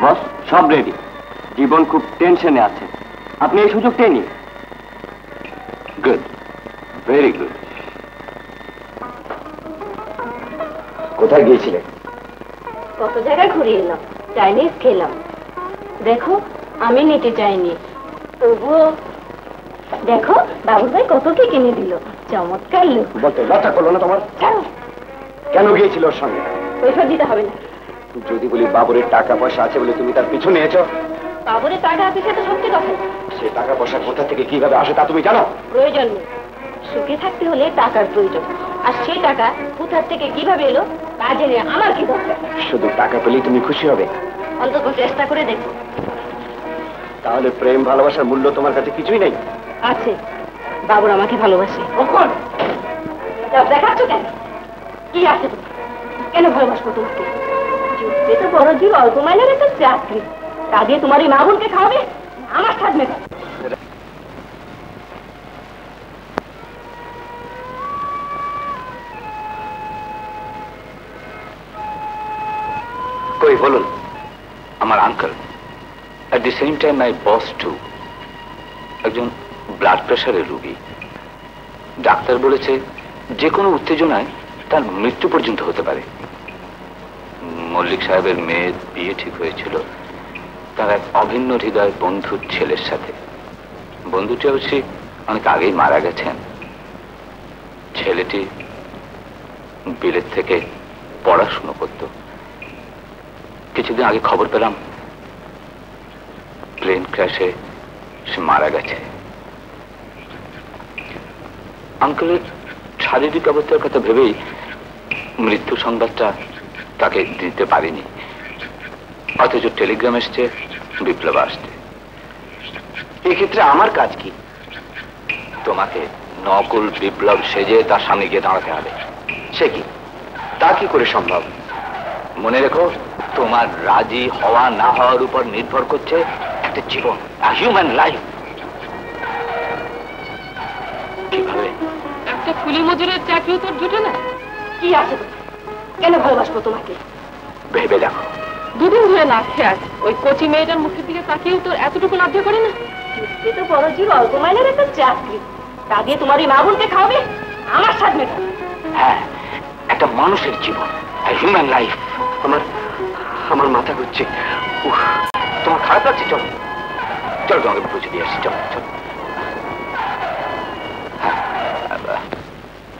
বস সব রেডি। জীবন খুব টেনশনে আছে, আপনি এই সুযোগটাই নিন। Good, very good. কোথায় গিয়েছিলেন? কত জায়গায় ঘুরে এলাম, চাইনিজ খেলাম। দেখো আমি নিতে চাইনি, তবুও দেখো বাবুর ভাই কত কি কিনে দিল। চমৎকার লোক। বলতে লজ্জা করলো না তোমার? কেন গিয়েছিল ওর সঙ্গে? পয়সা দিতে হবে না। যদি বলি বাবুরের টাকা পয়সা আছে বলে তুমি তার পিছু নিয়েছো? বাবুরের টাকা আছে সেটা সত্যি কথা। সে টাকা পয়সা কোথা থেকে কিভাবে আসে তা তুমি জানো? প্রয়োজন নেই, সুখে থাকতে হলে টাকার প্রয়োজন। আর সেই টাকা কোথা থেকে কিভাবে এলো তা জেনে আমার কি দরকার? শুধু টাকা পেলেই তুমি খুশি হবে? অন্তত চেষ্টা করে দেখো। তাহলে প্রেম ভালোবাসার মূল্য তোমার কাছে কিছুই নেই? আছে, বাবুর আমাকে ভালোবাসে। কখন দেখাচ্ছ কেন? কি আছে কেন ভালোবাসবো তোমাকে? যুদ্ধে তো বড় জীব অল্প মাইনের একটা চাকরি, তা দিয়ে তোমার এই মা বোনকে খাওয়াবে? আমার থাকবে না। কই বলুন। আমার uncle, at the same time my boss too, একজন ব্লাড প্রেশারের রোগী। ডাক্তার বলেছে যে কোনো উত্তেজনায় তার মৃত্যু পর্যন্ত হতে পারে। মল্লিক সাহেবের মেয়ের বিয়ে ঠিক হয়েছিল তার এক অভিন্ন হৃদয় বন্ধুর ছেলের সাথে। বন্ধুটি অবশ্যই অনেক আগেই মারা গেছেন। ছেলেটি বিলেত থেকে পড়াশুনো করত। কিছুদিন আগে খবর পেলাম প্লেন ক্র্যাশে সে মারা গেছে। আঙ্কেলের শারীরিক অবস্থার কথা ভেবেই মৃত্যু সংবাদটা তাকে দিতে পারিনি, অথচ টেলিগ্রাম এসছে বিপ্লব আসছে। এক্ষেত্রে আমার কাজ কি? তোমাকে নকল বিপ্লব সেজে তার সামনে গিয়ে দাঁড়াতে হবে। সে কি? তা কি করে সম্ভব? মনে রেখো, তোমার রাজি হওয়া না হওয়ার উপর নির্ভর করছে একটা জীবন, হিউম্যান লাইফ। কিভাবে? একটা কুলি মজুরের চাকরি তোর জুটে না? কি আছে কেন ভালোবাসবো তোমাকে? ভেবে দেখো। দুদিন ধরে না খেয়ে আছে, ওই কচি মেয়েটার মুখের দিকে তাকিয়েও তোর এতটুকু লজ্জা করে না? যুদ্ধে তো বড় জীব অল্প মাইনের একটা চাকরি, তা দিয়ে তোমার এই মা বোনকে খাওয়াবে? আমার সাথে হ্যাঁ, একটা মানুষের জীবন, হিউম্যান লাইফ। আমার মাথা ঘুরছে। তোমার খারাপ লাগছে? চলো চলো, তোমাকে বুঝে দিয়ে আসছি। চলো চলো।